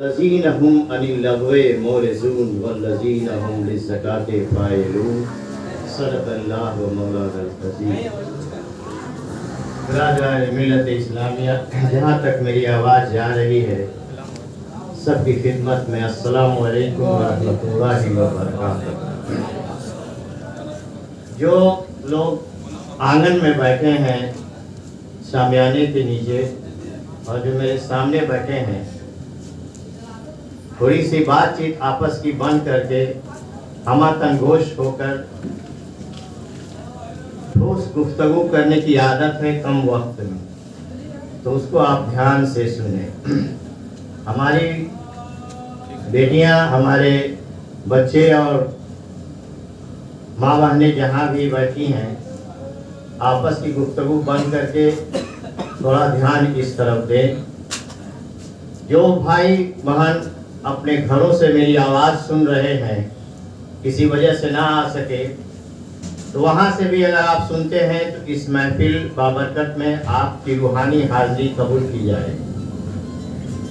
الذین هم عن اللغو معرضون والذین هم للزکاة فاعلون صدق اللہ مولانا العظیم۔ برادران ملت اسلامیہ، جہاں تک میری آواز جا رہی ہے سب کی خدمت میں السلام علیکم ورحمۃ اللہ وبرکاتہ۔ جو لوگ آنگن میں بیٹھے ہیں شامیانے کے نیچے اور جو میرے سامنے بیٹھے ہیں، تھوڑی سی بات چیت آپس کی بند کر کے ہمہ تنگوش ہو کر ٹھوس گفتگو کرنے کی عادت ہے کم وقت میں، تو اس کو آپ دھیان سے سنیں۔ ہماری بیٹیاں، ہمارے بچے اور ماں بہنیں جہاں بھی بیٹھی ہیں، آپس کی گفتگو بند کر کے تھوڑا دھیان اس طرف دیں۔ جو بھائی بہن اپنے گھروں سے میری آواز سن رہے ہیں، کسی وجہ سے نہ آ سکے، تو وہاں سے بھی اگر آپ سنتے ہیں تو اس محفل بابرکت میں آپ کی روحانی حاضری قبول کی جائے۔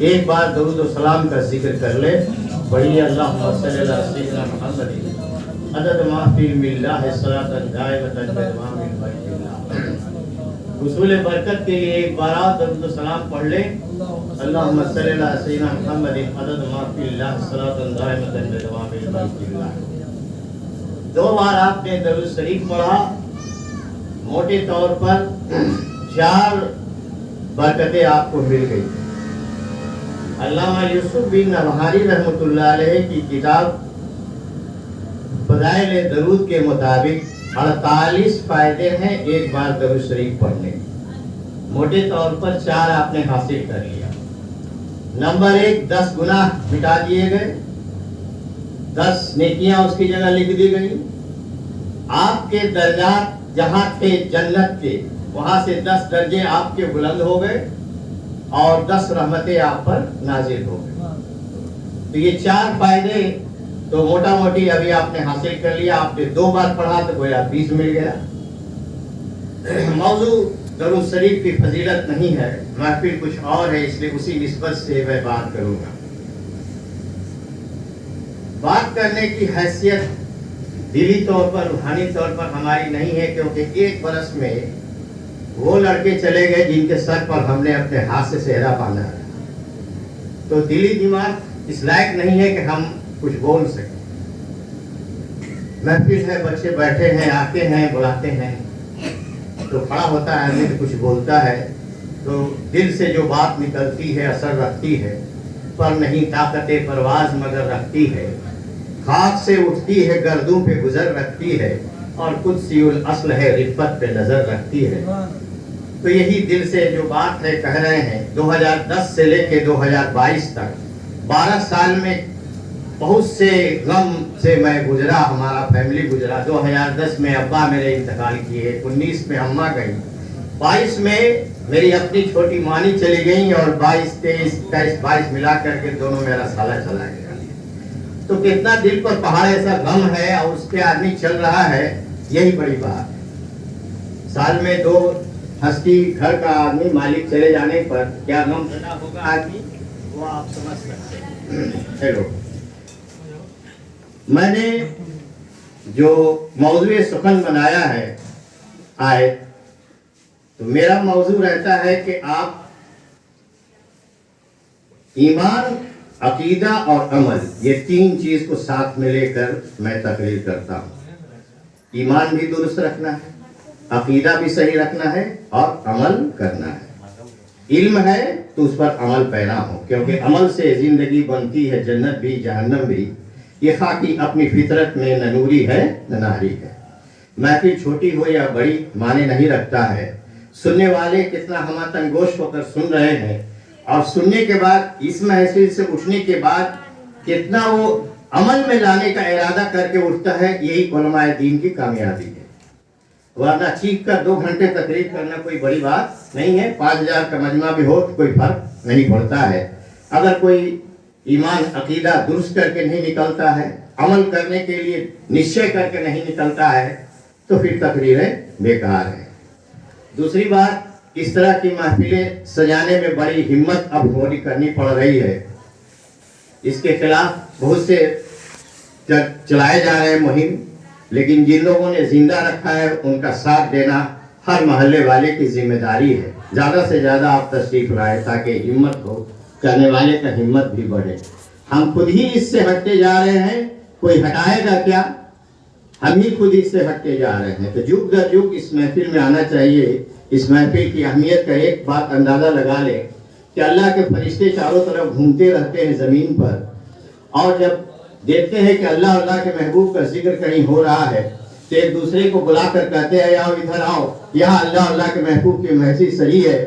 ایک بار درود و سلام کا ذکر کر لے، پڑھیے اللہم صلی اللہ علیہ سیدنا محمد عدد ما فی علم اللہ صلاۃ دائمۃ بدوام ملک اللہ۔ حصول برکت کے لیے ایک بار آپ درود و سلام پڑھ لیں، اللہم صلی اللہ علیہ سیدنا محمد عدد ما فی اللہ صلاۃ دائمۃ بدوام ملک اللہ۔ دو بار آپ نے درود شریف پڑھا، موٹے طور پر 4 برکتیں آپ کو مل گئی۔ علامہ یوسف بن نبہانی رحمۃ اللہ علیہ کی کتاب فضائل درود کے مطابق 48 فائدے ہیں ایک بار درود شریف پڑھنے۔ موٹے طور پر 4 آپ نے حاصل کر لیا۔ نمبر 1، 10 گناہ مٹا دیے گئے، 10 نیکیاں اس کی جگہ لکھ دی گئی۔ آپ کے درجات جہاں تھے جنت کے، وہاں سے 10 درجے آپ کے بلند ہو گئے اور 10 رحمتیں آپ پر نازل ہو گئی۔ تو یہ 4 فائدے تو موٹا موٹی ابھی آپ نے حاصل کر لیا۔ آپ نے 2 بار پڑھا تو گویا 20 مل گیا۔ موضوع درود شریف کی فضیلت نہیں ہے، محفل کچھ اور ہے، اس لیے اسی نسبت سے میں بات کروں گا۔ بات کرنے کی حیثیت دلی طور پر، روحانی طور پر ہماری نہیں ہے، کیونکہ 1 برس میں وہ لڑکے چلے گئے جن کے سر پر ہم نے اپنے ہاتھ سے صحرا باندھا ہے، تو دلی دماغ اس لائق نہیں ہے کہ ہم کچھ بول سکیں۔ محفل ہے، بچے بیٹھے ہیں، آتے ہیں، بلاتے ہیں، تو کھڑا ہوتا ہے آدمی کچھ بولتا ہے تو دل سے جو بات نکلتی ہے اثر رکھتی ہے، پر نہیں طاقت پرواز مگر رکھتی ہے، خاک سے اٹھتی ہے گردوں پہ گزر رکھتی ہے، اور قدسی الاصل ہے رفت پہ نظر رکھتی ہے۔ تو یہی دل سے جو بات ہے کہہ رہے ہیں۔ 2010 سے لے کے 2022 تک 12 سال میں بہت سے غم سے میں گزرا، ہمارا فیملی گزرا۔ 2010 میں ابا میرے انتقال کیے، 19 میں اماں گئی، 22 میں میری اپنی چھوٹی مانی چلی گئی، اور 22، 23، 21، 22 ملا کر کے دونوں میرا سالہ چلا گیا۔ تو کتنا دل پر پہاڑ ایسا غم ہے اور اس پہ آدمی چل رہا ہے، یہی بڑی بات ہے۔ سال میں 2 ہستی گھر کا آدمی مالک چلے جانے پر کیا غم زدہ ہوگا آدمی، وہ آپ سمجھ سکتے ہیں۔ چلو، میں نے جو موضوع سخن بنایا ہے آیت، تو میرا موضوع رہتا ہے کہ آپ ایمان، عقیدہ اور عمل، یہ 3 چیز کو ساتھ میں لے کر میں تقریر کرتا ہوں۔ ایمان بھی درست رکھنا ہے، عقیدہ بھی صحیح رکھنا ہے، اور عمل کرنا ہے۔ علم ہے تو اس پر عمل پیرا ہو، کیونکہ عمل سے زندگی بنتی ہے، جنت بھی جہنم بھی۔ یہ خاکی اپنی فطرت میں نہ نوری ہے نہ ناری ہے۔ محفل چھوٹی ہو یا بڑی معنی نہیں رکھتا ہے، سننے والے کتنا ہمہ تنگوش ہو کر سن رہے ہیں، اور سننے کے بعد اس محفل سے اٹھنے کے بعد کتنا وہ عمل میں لانے کا ارادہ کر کے اٹھتا ہے، یہی علماء دین کی کامیابی ہے۔ ورنہ چیخ کر 2 گھنٹے تقریر کرنا کوئی بڑی بات نہیں ہے، 5000 کا مجمع بھی ہو تو کوئی فرق نہیں پڑتا ہے۔ اگر کوئی ایمان عقیدہ درست کر کے نہیں نکلتا ہے، عمل کرنے کے لیے نشچے کر کے نہیں نکلتا ہے، تو پھر تقریریں بیکار ہیں۔ دوسری بات، اس طرح کی محفلیں سجانے میں بڑی ہمت اب کرنی پڑ رہی ہے۔ اس کے خلاف بہت سے چلائے جا رہے ہیں مہم، لیکن جن لوگوں نے زندہ رکھا ہے ان کا ساتھ دینا ہر محلے والے کی ذمہ داری ہے۔ زیادہ سے زیادہ آپ تشریف لائیں تاکہ ہمت ہو، کرنے والے کا ہمت بھی بڑھے۔ ہم خود ہی اس سے ہٹتے جا رہے ہیں، کوئی ہٹائے گا کیا؟ ہم ہی خود اس سے ہٹتے جا رہے ہیں۔ تو جگ در جگ اس محفل میں آنا چاہیے۔ اس محفل کی اہمیت کا ایک بات اندازہ لگا لے کہ اللہ کے فرشتے چاروں طرف گھومتے رہتے ہیں زمین پر، اور جب دیکھتے ہیں کہ اللہ کے محبوب کا ذکر کہیں ہو رہا ہے تو ایک دوسرے کو بلا کر کہتے ہیں آؤ ادھر آؤ، یہاں اللہ کے محبوب کی محفل سری ہے،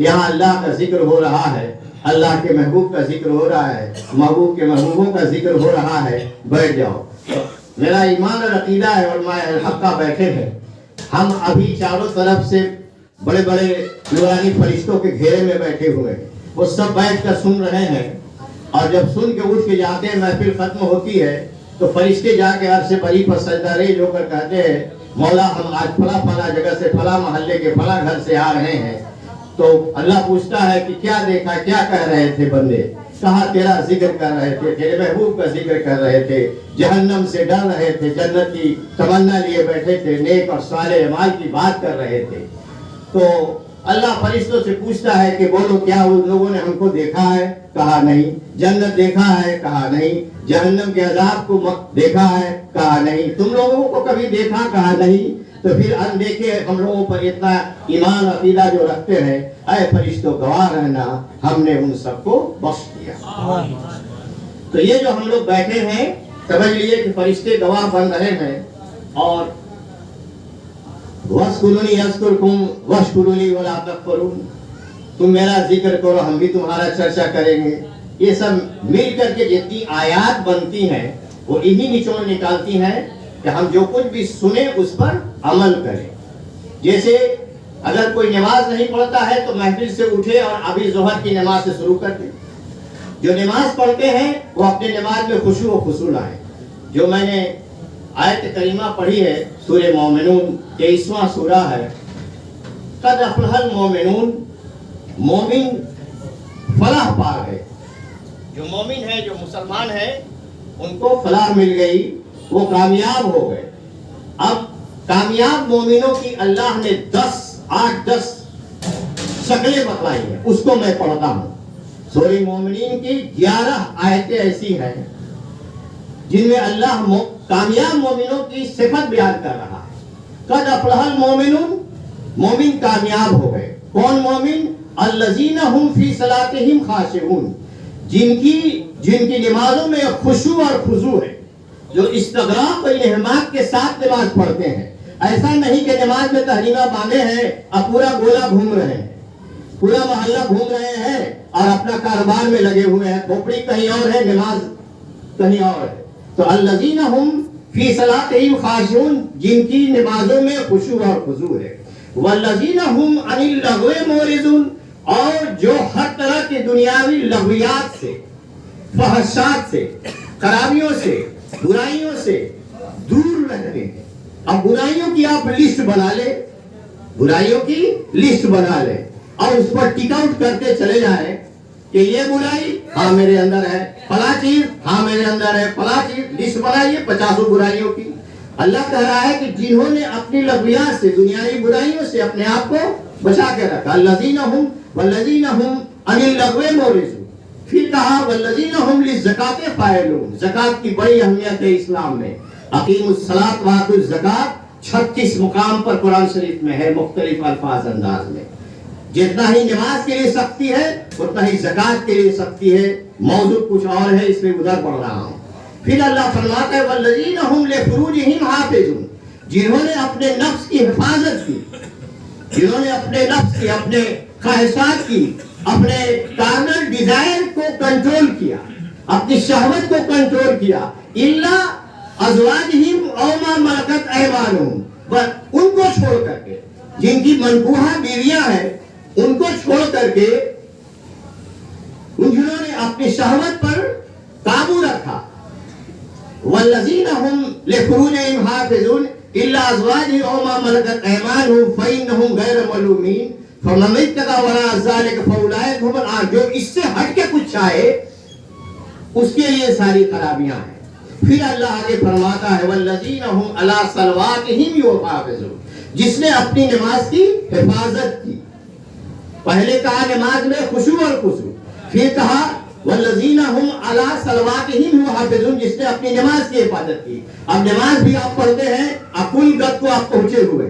یہاں اللہ کا ذکر ہو رہا ہے، اللہ کے محبوب کا ذکر ہو رہا ہے، محبوب کے محبوبوں کا ذکر ہو رہا ہے، بیٹھ جاؤ۔ میرا ایمان اور عقیدہ ہے، علماء الحق بیٹھے ہیں، ہم ابھی چاروں طرف سے بڑے بڑے نورانی فرشتوں کے گھیرے میں بیٹھے ہوئے ہیں، وہ سب بیٹھ کر سن رہے ہیں، اور جب سن کے اٹھ کے جاتے ہیں محفل ختم ہوتی ہے تو فرشتے جا کے عرش بری پر سجدہ ریز ہو کر کہتے ہیں مولا ہم آج فلاں فلاں جگہ سے فلاں محلے کے فلاں گھر سے آ رہے ہیں۔ تو اللہ پوچھتا ہے کہ کیا دیکھا، کیا کہہ رہے تھے بندے؟ کہا تیرا ذکر کر رہے تھے، تیرے محبوب کا ذکر کر رہے تھے، جہنم سے ڈر رہے تھے، جنت کی تمنا لیے بیٹھے تھے، نیک اور صالح اعمال کی بات کر رہے تھے۔ تو اللہ فرشتوں سے پوچھتا ہے کہ بولو کیا ان لوگوں نے ہم کو دیکھا ہے؟ کہا نہیں۔ جنت دیکھا ہے؟ کہا نہیں۔ جہنم کے عذاب کو دیکھا ہے؟ کہا نہیں۔ تم لوگوں کو کبھی دیکھا؟ کہا نہیں۔ تو پھر اندیکھے ہم لوگوں پر اتنا ایمان عقیدہ جو رکھتے ہیں، اے فرشتوں گواہ رہنا ہم نے ان سب کو بخش دیا۔ تو یہ جو ہم لوگ بیٹھے ہیں سمجھ لیے کہ فرشتے گواہ بن رہے ہیں، اور وَاسْكُرُونِي يَذْكُرْكُمْ وَاشْكُرُوا وَلَا تَكْفُرُونَ، تم میرا ذکر کرو ہم بھی تمہارا چرچا کریں گے۔ یہ سب مل کر کے جتنی آیات بنتی ہیں وہ انہی نچوڑ نکالتی ہیں کہ ہم جو کچھ بھی سنیں اس پر عمل کریں۔ جیسے اگر کوئی نماز نہیں پڑھتا ہے تو محفل سے اٹھے اور ابھی ظہر کی نماز سے شروع کر دیں۔ جو نماز پڑھتے ہیں وہ اپنے نماز میں خشوع و خضوع لائیں۔ جو میں نے آیت کریمہ پڑھی ہے سورہ مومنون 23واں سورہ ہے، قد افلح المومنون، مومن فلاح پا گئے۔ جو مومن ہے، جو مسلمان ہے، ان کو فلاح مل گئی، وہ کامیاب ہو گئے۔ اب کامیاب مومنوں کی اللہ نے 10 شکلیں بتلائی ہیں، اس کو میں پڑھتا ہوں۔ سورہ مومنین کی 11 آیتیں ایسی ہیں جن میں اللہ کامیاب مومنوں کی صفت بیان کر رہا ہے۔ قد افلح المومنون، مومن کامیاب ہو گئے۔ کون مومن؟ الذین هم فی صلاتہم خاشعون، جن کی نمازوں میں خشوع اور خضوع ہے، جو استغراق و انہماک کے ساتھ نماز پڑھتے ہیں۔ ایسا نہیں کہ نماز میں تحریمہ باندھے ہیں اور پورا گولا گھوم رہے ہیں، پورا محلہ گھوم رہے ہیں اور اپنا کاروبار میں لگے ہوئے ہیں، کھوپڑی کہیں اور ہے، نماز کہیں اور ہے۔ تو الذین هم فی صلاتہم خاشعون، جن کی نمازوں میں خشوع اور خضوع ہے۔ والذین هم عن اللغو معرضون، اور جو ہر طرح کی دنیاوی لغویات سے، فحشات سے، خرابیوں سے، برائیوں سے دور رہتے ہیں۔ اب برائیوں کی آپ لسٹ بنا لیں، برائیوں کی لسٹ بنا لیں اور اس پر ٹک آؤٹ کرتے چلے جائیں کہ یہ برائی ہاں میرے اندر ہے، فلاں چیز ہاں میرے اندر ہے، فلاں چیز، لسٹ بنائیے 50 برائیوں کی۔ اللہ کہہ رہا ہے کہ جنہوں نے اپنی لغویات سے، دنیاوی برائیوں سے اپنے آپ کو بچا کے رکھا، الذین هم والذین هم عن اللغو معرضون۔ پھر کہا والذین هم للزکاۃ فاعلون، زکات کی بڑی اہمیت ہے اسلام میں۔ اقیموا الصلاۃ وآتوا الزکاۃ 36 مقام پر قرآن شریف میں ہے، مختلف الفاظ انداز میں۔ جتنا ہی نماز کے لیے سختی ہے اتنا ہی زکات کے لیے سختی ہے۔ موضوع کچھ اور ہے، اس میں ادھر پڑھ رہا ہوں۔ پھر اللہ فرماتا ہے والذین هم لفروجہم حافظون، جنہوں نے اپنے نفس کی حفاظت کی، جنہوں نے اپنے نفس کی، اپنے خواہشات کی، اپنے کارنل ڈیزائر کو کنٹرول کیا، اپنی شہوت کو کنٹرول کیا، الا ازواجہم او ما ملکت ایمانہم، بس ان کو چھوڑ کر کے، جن کی منکوحہ بیویاں ہیں ان کو چھوڑ کر کے، جنہوں نے اپنی شہوت پر قابو رکھا۔ والذین هم لفروجہم حافظون الا ازواجہم او ما ملکت ایمانہم فانہم غیر ملومین فمن ابتغى وراء ذلك فاولئک هم العادون۔ جو اس سے ہٹ کے کچھ چاہے اس کے لیے ساری خرابیاں ہیں۔ پھر اللہ آگے فرماتا ہے والذین هم علی صلواتہم یحافظون، جس نے اپنی نماز کی حفاظت کی۔ پہلے کہا نماز میں خشوع اور خضوع، پھر کہا والذین هم علی صلواتہم یحافظون، جس نے اپنی نماز کی حفاظت کی۔ اب نماز بھی آپ پڑھتے ہیں، اکل گت کو آپ پہنچے ہوئے،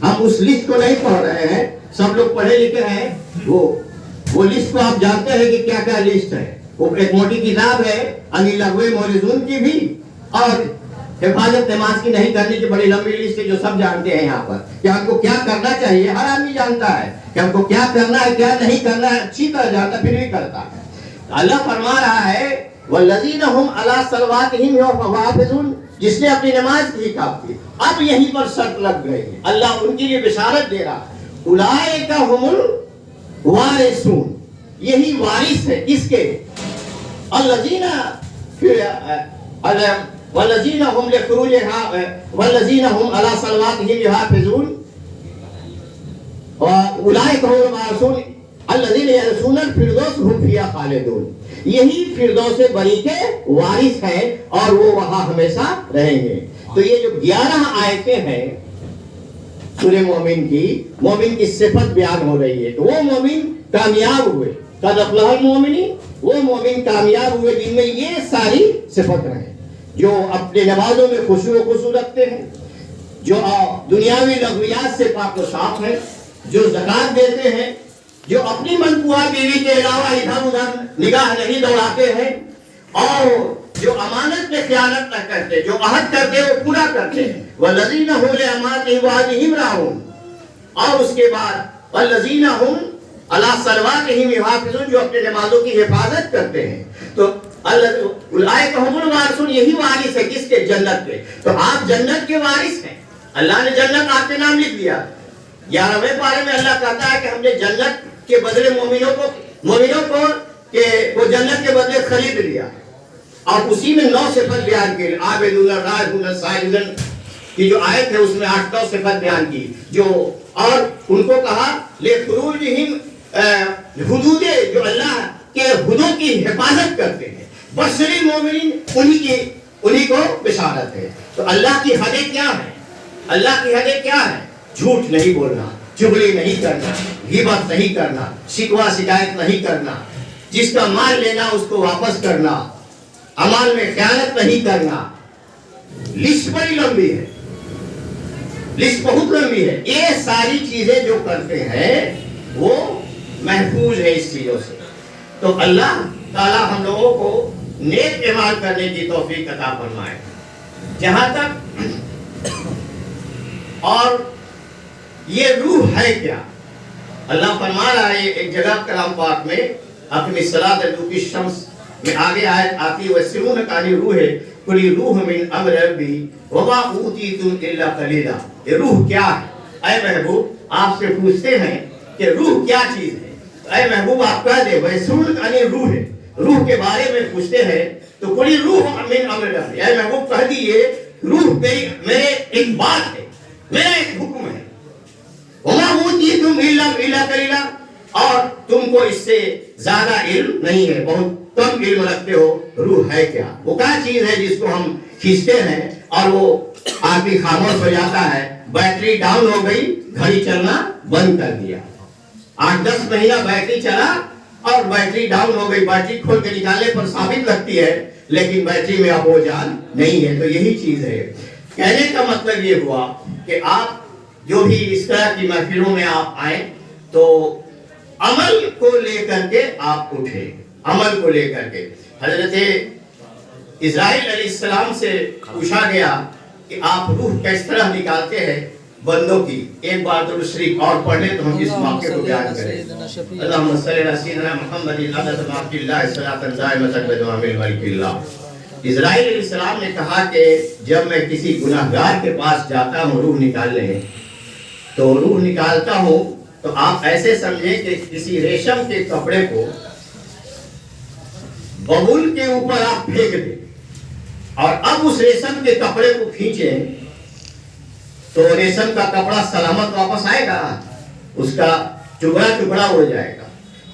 ہم اس لسٹ کو نہیں پڑھ رہے ہیں، سب لوگ پڑھے لکھے ہیں، وہ لسٹ کو آپ جانتے ہیں کہ کیا کیا لسٹ ہے۔ وہ ایک موٹی کتاب ہے ان لغو مورزون کی بھی، اور حفاظت نماز کی نہیں کرنے کی بڑی لمبی لسٹ ہے جو سب جانتے ہیں یہاں پر کہ ہم کو کیا کرنا چاہیے۔ ہر آدمی جانتا ہے کہ ہم کو کیا کرنا ہے کیا نہیں کرنا ہے، اچھی طرح جانتا پھر بھی کرتا ہے۔ اللہ فرما رہا ہے والذین هم علی صلواتہم یحافظون، جس نے اپنی نماز کی حفاظت کی۔ اب یہیں پر شرط لگ گئی ہے، اللہ ان کے لیے بشارت دے رہا اولئک هم الوارثون، یہی وارث ہے کس کے؟ الذین والذین هم لفروجها والذین هم علی صلواتہم یحافظون اولئک هم الوارثون الذین یرثون الفردوس هم فیہا خالدون، یہی فردوس بری کے وارث ہیں اور وہ وہاں ہمیشہ رہیں گے۔ تو یہ جو 11 آیتیں ہیں سورہ مومن کی صفت بیان ہو رہی ہے، تو وہ مومن کامیاب ہوئے، قد افلح المؤمنین، وہ مومن کامیاب ہوئے جن میں یہ ساری صفت ہیں، جو اپنے نمازوں میں خشوع و خضوع رکھتے ہیں، جو دنیاوی لغویات سے پاک و صاف ہیں، جو زکوٰۃ دیتے ہیں، جو اپنی منقوہ بیوی کے علاوہ ادھر ادھر نگاہ نہیں دوڑاتے ہیں، اور جو امانت میں خیانت نہ کرتے، جو عہد کرتے وہ پورا کرتے ہیں۔ والذین هم لأمانتہم وعہدہم راعون، اور اس کے بعد والذین هم علی صلواتہم یحافظون، جو اپنے نمازوں کی حفاظت کرتے ہیں۔ تو اولئک هم الوارثون، یہی وارث ہے کس کے؟ جنت کے۔ تو آپ جنت کے وارث ہیں، اللہ نے جنت آپ کے نام لکھ دیا۔ 11ویں پارے میں اللہ کہتا ہے کہ ہم نے جنت کے بدلے مومنوں کو کہ وہ جنت کے بدلے خرید لیا، اور اسی میں 9 صفت بیان کی، عابدون راہبون سائلون کی جو آیت ہے اس میں 8 صفت بیان کی، جو اور ان کو کہا لِخُرُوجِهِمْ حدود، جو اللہ کے حدود کی حفاظت کرتے ہیں، بشر المومنین، انہی کو بشارت ہے۔ تو اللہ کی حدیں کیا ہیں؟ اللہ کی حدیں کیا ہیں؟ جھوٹ نہیں بولنا، چغلی نہیں کرنا، غیبت نہیں کرنا، شکوہ شکایت نہیں کرنا، جس کا مال لینا اس کو واپس کرنا، امال میں خیانت نہیں کرنا۔ لسٹ بڑی لمبی ہے، لسٹ بہت لمبی ہے۔ یہ ساری چیزیں جو کرتے ہیں وہ محفوظ ہے اس چیزوں سے۔ تو اللہ تعالیٰ ہم لوگوں کو نیک اعمال کرنے کی توفیق عطا فرمائے۔ جہاں تک اور یہ روح ہے کیا، اللہ فرما رہا ہے ایک جگہ کلام پاک میں اپنی صلاۃ لدلوکی الشمس میں آگے آیت آتی ہے وَيَسْأَلُونَكَ عَنِ الرُّوحِ قُلِ الرُّوحُ مِنْ أَمْرِ رَبِّي وَمَا أُوتِيتُمْ إِلَّا قَلِيلًا۔ یہ روح کیا ہے؟ اے محبوب آپ سے پوچھتے ہیں کہ روح کیا چیز ہے، اے محبوب آپ کہہ دیں وَيَسْأَلُونَكَ عَنِ الرُّوحِ، روح کے بارے میں پوچھتے ہیں تو قُلِ الرُّوحُ مِنْ أَمْرِ رَبِّي، اے محبوب کہہ دیئے روح میرے ایک بات ہے، میرا ایک حکم ہے۔ وَمَا أُوتِيتُمْ إِلَّا قَلِيلًا، اور تم کو اس سے زیادہ علم نہیں ہے، بہت کم علم رکھتے ہو۔ روح ہے کیا؟ وہ کیا چیز ہے جس کو ہم کھینچتے ہیں اور وہ آدمی خاموش ہو جاتا ہے، بیٹری ڈاؤن ہو گئی، گھڑی چلنا بند کر دیا، 8-10 مہینہ بیٹری چلا اور بیٹری ڈاؤن ہو گئی، بیٹری کھول کے نکالنے پر ثابت لگتی ہے لیکن بیٹری میں اب وہ جان نہیں ہے۔ تو یہی چیز ہے، کہنے کا مطلب یہ ہوا کہ آپ جو بھی اس طرح کی محفلوں میں آپ آئیں تو عمل کو لے کر کے آپ اٹھیں، عمل کو لے کر کے۔ حضرت اسرائیل علیہ السلام سے پوچھا گیا کہ آپ روح کس طرح نکالتے ہیں بندوں کی، ایک بار درود شریف اور پڑھ لیں تو ہم اس واقعے کو بیان کریں۔ اللہم صلی علی سیدنا محمد عدد ما فی اللہ صلاۃ دائمۃ بدوام الملک اللہ۔ اسرائیل علیہ السلام نے کہا کہ جب میں کسی گناہگار کے پاس جاتا ہوں روح نکالنے، تو روح نکالتا ہوں تو آپ ایسے سمجھیں کہ کسی ریشم کے کپڑے کو ببول کے اوپر آپ پھینک دیں اور اب اس ریشم کے کپڑے کو کھینچیں تو ریشم کا کپڑا سلامت واپس آئے گا، اس کا ٹکڑا ٹکڑا ہو جائے گا۔